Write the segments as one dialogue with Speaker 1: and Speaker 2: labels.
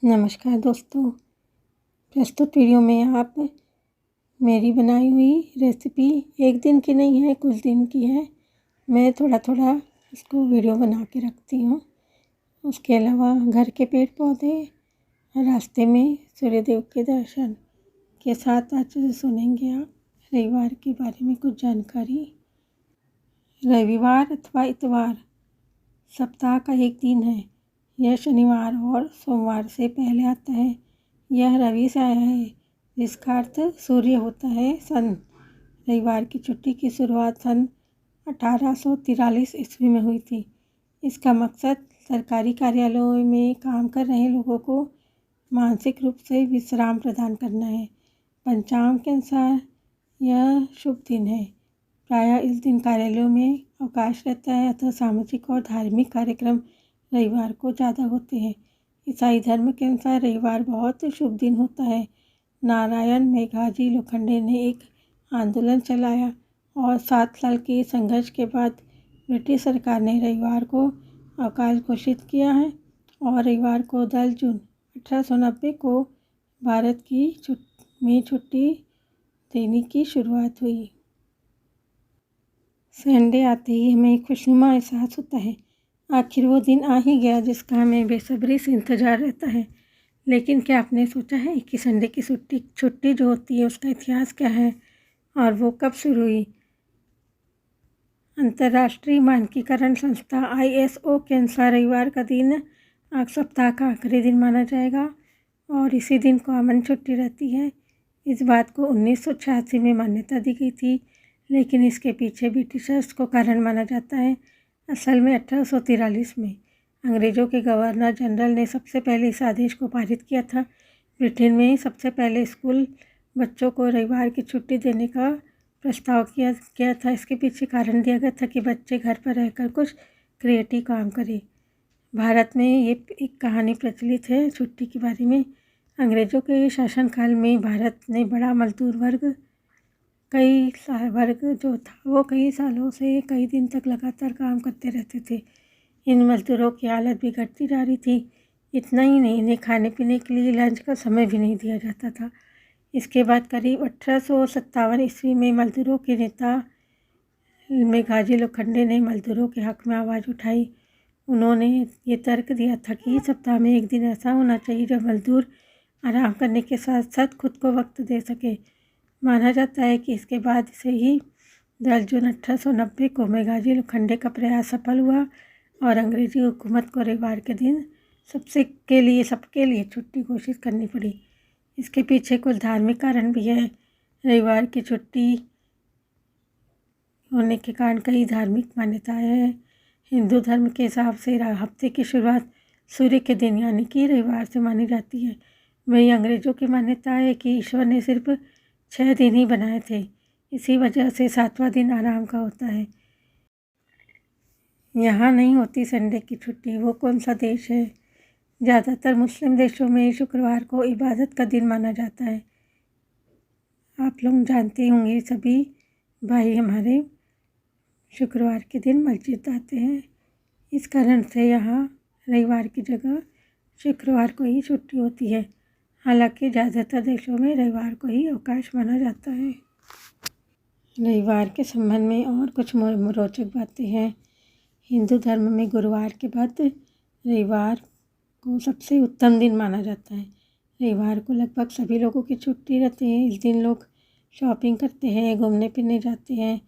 Speaker 1: नमस्कार दोस्तों। प्रस्तुत वीडियो में आप मेरी बनाई हुई रेसिपी एक दिन की नहीं है, कुछ दिन की है। मैं थोड़ा थोड़ा इसको वीडियो बना के रखती हूँ। उसके अलावा घर के पेड़ पौधे, रास्ते में सूर्यदेव के दर्शन के साथ आज सुनेंगे आप रविवार के बारे में कुछ जानकारी। रविवार अथवा इतवार सप्ताह का एक दिन है। यह शनिवार और सोमवार से पहले आता है। यह रवि से आया है, जिसका अर्थ सूर्य होता है। रविवार की छुट्टी की शुरुआत सन 1843 ईस्वी में हुई थी। इसका मकसद सरकारी कार्यालयों में काम कर रहे लोगों को मानसिक रूप से विश्राम प्रदान करना है। पंचांग के अनुसार यह शुभ दिन है। प्रायः इस दिन कार्यालयों में अवकाश रहता है, अतः सामाजिक और धार्मिक कार्यक्रम रविवार को ज़्यादा होते हैं। ईसाई धर्म के अनुसार रविवार बहुत शुभ दिन होता है। नारायण मेघाजी लोखंडे ने एक आंदोलन चलाया और 7 साल के संघर्ष के बाद ब्रिटिश सरकार ने रविवार को अवकाश घोषित किया है और रविवार को 10 जून 1890 को भारत की छुट्टी देने की शुरुआत हुई। संडे आते ही हमें एक खुशनुमा एहसास होता है। आखिर वो दिन आ ही गया जिसका हमें बेसब्री से इंतज़ार रहता है। लेकिन क्या आपने सोचा है कि संडे की छुट्टी जो होती है उसका इतिहास क्या है और वो कब शुरू हुई? अंतर्राष्ट्रीय मानकीकरण संस्था ISO के अनुसार रविवार का दिन सप्ताह का आखिरी दिन माना जाएगा और इसी दिन को अमन छुट्टी रहती है। इस बात को 1986 में मान्यता दी गई थी, लेकिन इसके पीछे ब्रिटिशर्स को कारण माना जाता है। असल में 1843 में अंग्रेज़ों के गवर्नर जनरल ने सबसे पहले इस आदेश को पारित किया था। ब्रिटेन में सबसे पहले स्कूल बच्चों को रविवार की छुट्टी देने का प्रस्ताव किया गया था। इसके पीछे कारण दिया गया था कि बच्चे घर पर रहकर कुछ क्रिएटिव काम करें। भारत में ये एक कहानी प्रचलित है छुट्टी के बारे में। अंग्रेज़ों के शासनकाल में भारत ने बड़ा मजदूर वर्ग जो था वो कई सालों से कई दिन तक लगातार काम करते रहते थे। इन मजदूरों की हालत बिगड़ती जा रही थी। इतना ही नहीं, इन्हें खाने पीने के लिए लंच का समय भी नहीं दिया जाता था। इसके बाद करीब 1857 ईस्वी में मजदूरों के नेता मेघाजी लोखंडे ने मजदूरों के हक में आवाज़ उठाई। उन्होंने ये तर्क दिया था कि सप्ताह में एक दिन ऐसा होना चाहिए जब मजदूर आराम करने के साथ साथ खुद को वक्त दे सके। माना जाता है कि इसके बाद से ही 10 जून 1890 को मेघाजी लोखंडे का प्रयास सफल हुआ और अंग्रेजी हुकूमत को रविवार के दिन सबके लिए छुट्टी घोषित करनी पड़ी। इसके पीछे कुछ धार्मिक कारण भी है। रविवार की छुट्टी होने के कारण कई धार्मिक मान्यताएं हैं। हिंदू धर्म के हिसाब से हफ्ते की शुरुआत सूर्य के दिन यानी कि रविवार से मानी जाती है। वहीं अंग्रेज़ों की मान्यता है कि ईश्वर ने सिर्फ 6 दिन ही बनाए थे, इसी वजह से 7वां दिन आराम का होता है। यहाँ नहीं होती संडे की छुट्टी। वो कौन सा देश है? ज़्यादातर मुस्लिम देशों में शुक्रवार को इबादत का दिन माना जाता है। आप लोग जानते होंगे, सभी भाई हमारे शुक्रवार के दिन मस्जिद आते हैं। इस कारण से यहाँ रविवार की जगह शुक्रवार को ही छुट्टी होती है। हालांकि ज़्यादातर देशों में रविवार को ही अवकाश माना जाता है। रविवार के संबंध में और कुछ रोचक बातें हैं। हिंदू धर्म में गुरुवार के बाद रविवार को सबसे उत्तम दिन माना जाता है। रविवार को लगभग सभी लोगों की छुट्टी रहती है। इस दिन लोग शॉपिंग करते हैं, घूमने फिरने जाते हैं।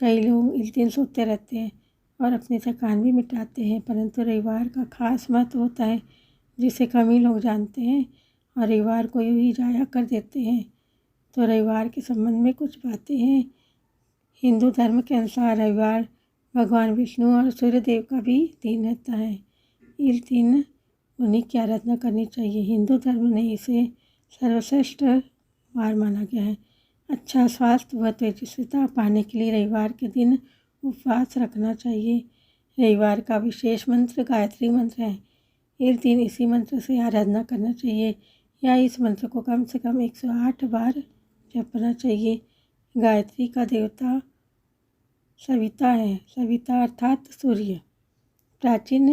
Speaker 1: कई लोग इस दिन सोते रहते हैं और अपनी थकान भी मिटाते हैं। परंतु रविवार का खास महत्व होता है जिसे कम ही लोग जानते हैं और रविवार को यूँ ही जाया कर देते हैं। तो रविवार के संबंध में कुछ बातें हैं। हिंदू धर्म के अनुसार रविवार भगवान विष्णु और सूर्यदेव का भी दिन रहता है। इस दिन उन्हीं की आराधना करनी चाहिए। हिंदू धर्म ने इसे सर्वश्रेष्ठ वार माना गया है। अच्छा स्वास्थ्य व तेजस्विता पाने के लिए रविवार के दिन उपवास रखना चाहिए। रविवार का विशेष मंत्र गायत्री मंत्र है। इस दिन इसी मंत्र से आराधना करना चाहिए या इस मंत्र को कम से कम 108 बार जपना चाहिए। गायत्री का देवता सविता है। सविता अर्थात सूर्य। प्राचीन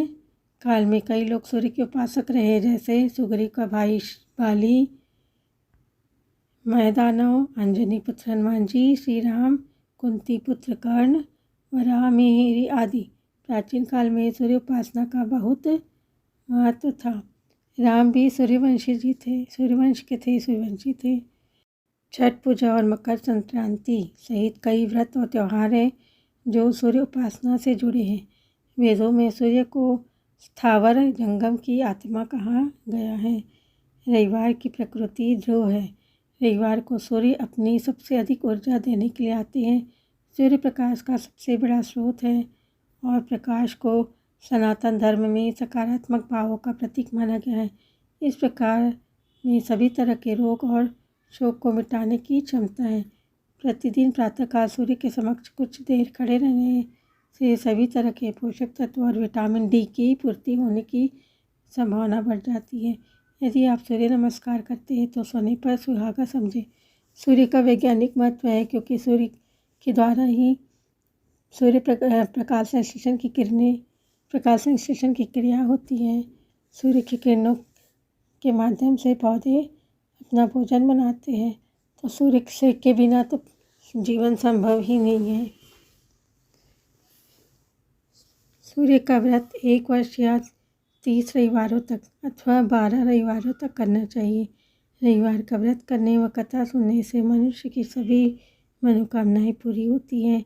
Speaker 1: काल में कई लोग सूर्य के उपासक रहे, जैसे सुग्रीव का भाई बाली, मैदानव, अंजनी पुत्र हनुमान जी, श्री राम, कुंती पुत्र कर्ण, वराहमिहिर आदि। प्राचीन काल में सूर्य उपासना का बहुत महत्व था। राम भी सूर्यवंश के थे। छठ पूजा और मकर संक्रांति सहित कई व्रत और त्यौहार हैं जो सूर्य उपासना से जुड़े हैं। वेदों में सूर्य को स्थावर जंगम की आत्मा कहा गया है। रविवार की प्रकृति ध्रुव है। रविवार को सूर्य अपनी सबसे अधिक ऊर्जा देने के लिए आते हैं। सूर्य प्रकाश का सबसे बड़ा स्रोत है और प्रकाश को सनातन धर्म में सकारात्मक भावों का प्रतीक माना गया है। इस प्रकार में सभी तरह के रोग और शोक को मिटाने की क्षमता है। प्रतिदिन प्रातःकाल सूर्य के समक्ष कुछ देर खड़े रहने से सभी तरह के पोषक तत्व और विटामिन डी की पूर्ति होने की संभावना बढ़ जाती है। यदि आप सूर्य नमस्कार करते हैं तो सोने पर सुहागा समझें। सूर्य का वैज्ञानिक महत्व है क्योंकि सूर्य के द्वारा ही प्रकाश संश्लेषण की क्रिया होती है। सूर्य की किरणों के माध्यम से पौधे अपना भोजन बनाते हैं, तो सूर्य के बिना तो जीवन संभव ही नहीं है। सूर्य का व्रत 1 वर्ष या 30 रविवारों तक अथवा 12 रविवारों तक करना चाहिए। रविवार का व्रत करने व कथा सुनने से मनुष्य की सभी मनोकामनाएं पूरी होती हैं।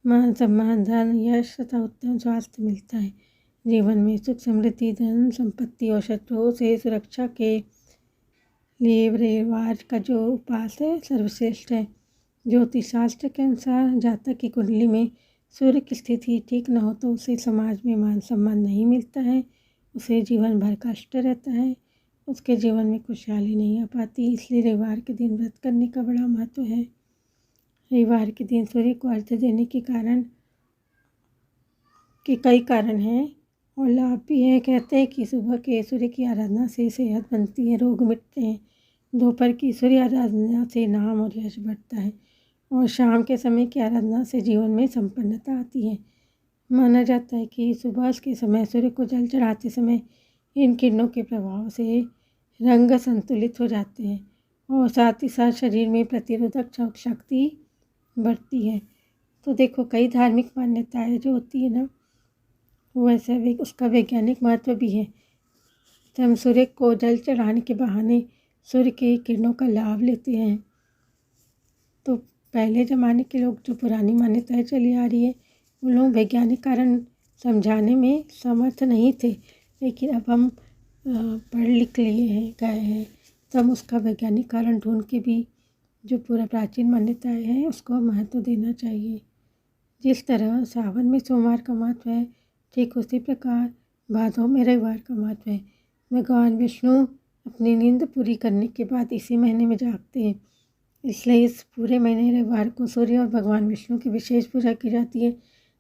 Speaker 1: मान सम्मान, धन, यश तथा उत्तम स्वास्थ्य मिलता है। जीवन में सुख, समृद्धि, धन संपत्ति और शत्रुओं से सुरक्षा के लिए रविवार का जो उपास है सर्वश्रेष्ठ है। ज्योतिष शास्त्र के अनुसार जातक की कुंडली में सूर्य की स्थिति ठीक न हो तो उसे समाज में मान सम्मान नहीं मिलता है, उसे जीवन भर कष्ट रहता है, उसके जीवन में खुशहाली नहीं आ पाती। इसलिए रविवार के दिन व्रत करने का बड़ा महत्व है। रविवार के दिन सूर्य को अर्घ्य देने के कई कारण हैं और लाभ भी हैं। कहते हैं कि सुबह के सूर्य की आराधना से सेहत बनती है, रोग मिटते हैं। दोपहर की सूर्य आराधना से नाम और यश बढ़ता है और शाम के समय की आराधना से जीवन में संपन्नता आती है। माना जाता है कि सुबह के समय सूर्य को जल चढ़ाते समय इन किरणों के प्रभाव से रंग संतुलित हो जाते हैं और साथ ही साथ शरीर में प्रतिरोधक शक्ति बढ़ती है। तो देखो, कई धार्मिक मान्यताएं जो होती है ना, वैसे उसका वैज्ञानिक महत्व भी है। तो हम सूर्य को जल चढ़ाने के बहाने सूर्य की किरणों का लाभ लेते हैं। तो पहले ज़माने के लोग, जो पुरानी मान्यताएं चली आ रही है, वो लोग वैज्ञानिक कारण समझाने में समर्थ नहीं थे, लेकिन अब हम पढ़ लिख गए हैं, तो हम उसका वैज्ञानिक कारण ढूंढ के भी जो पूरा प्राचीन मान्यताएं हैं उसको महत्व देना चाहिए। जिस तरह सावन में सोमवार का महत्व है, ठीक उसी प्रकार भादों में रविवार का महत्व है। भगवान विष्णु अपनी नींद पूरी करने के बाद इसी महीने में जागते हैं, इसलिए इस पूरे महीने रविवार को सूर्य और भगवान विष्णु की विशेष पूजा की जाती है,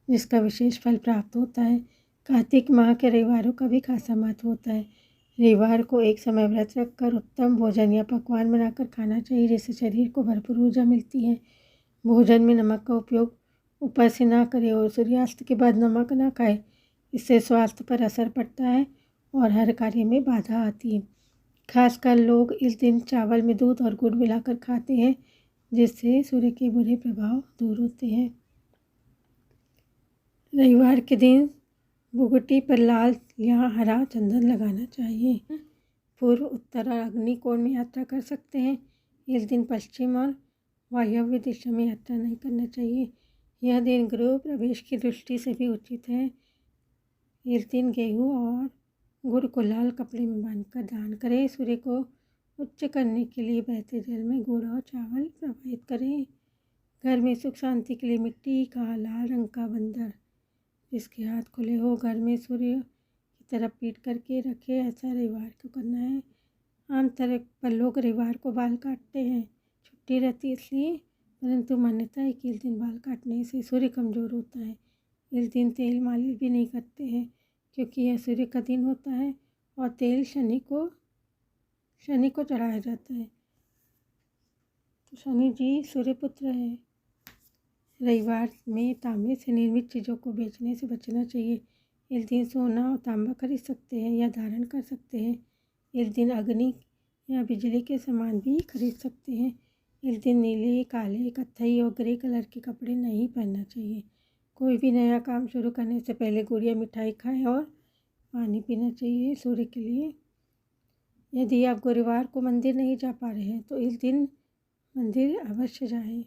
Speaker 1: जिसका विशेष फल प्राप्त होता है। कार्तिक माह के रविवारों का भी खासा महत्व होता है। रविवार को एक समय व्रत रखकर उत्तम भोजन या पकवान बनाकर खाना चाहिए, जिससे शरीर को भरपूर ऊर्जा मिलती है। भोजन में नमक का उपयोग ऊपर से ना करें और सूर्यास्त के बाद नमक ना खाएं, इससे स्वास्थ्य पर असर पड़ता है और हर कार्य में बाधा आती है। खासकर लोग इस दिन चावल में दूध और गुड़ मिलाकर खाते हैं, जिससे सूर्य के बुरे प्रभाव दूर होते हैं। रविवार के दिन भुगटी पर लाल या हरा चंदन लगाना चाहिए। पूर्व, उत्तर और अग्नि कोण में यात्रा कर सकते हैं। इस दिन पश्चिम और वायव्य दिशा में यात्रा नहीं करना चाहिए। यह दिन गृह प्रवेश की दृष्टि से भी उचित है। इस दिन गेहूँ और गुड़ को लाल कपड़े में बांधकर दान करें। सूर्य को उच्च करने के लिए बहते जल में गुड़ और चावल प्रवाहित करें। घर में सुख शांति के लिए मिट्टी का लाल रंग का बंदर जिसके हाथ खुले हो घर में सूर्य की तरफ पीट करके रखे, ऐसा रविवार को करना है। आमतौर पर लोग रविवार को बाल काटते हैं, छुट्टी रहती है इसलिए, परंतु मान्यता है कि इस दिन बाल काटने से सूर्य कमज़ोर होता है। इस दिन तेल मालिश भी नहीं करते हैं क्योंकि यह सूर्य का दिन होता है और तेल शनि को चढ़ाया जाता है। तो शनि जी सूर्यपुत्र है। रविवार में तांबे से निर्मित चीज़ों को बेचने से बचना चाहिए। इस दिन सोना और तांबा खरीद सकते हैं या धारण कर सकते हैं। इस दिन अग्नि या बिजली के सामान भी खरीद सकते हैं। इस दिन नीले, काले, कत्थई और ग्रे कलर के कपड़े नहीं पहनना चाहिए। कोई भी नया काम शुरू करने से पहले गुड़ या मिठाई खाएं और पानी पीना चाहिए सूर्य के लिए। यदि आप गुरुवार को मंदिर नहीं जा पा रहे हैं तो इस दिन मंदिर अवश्य जाएं।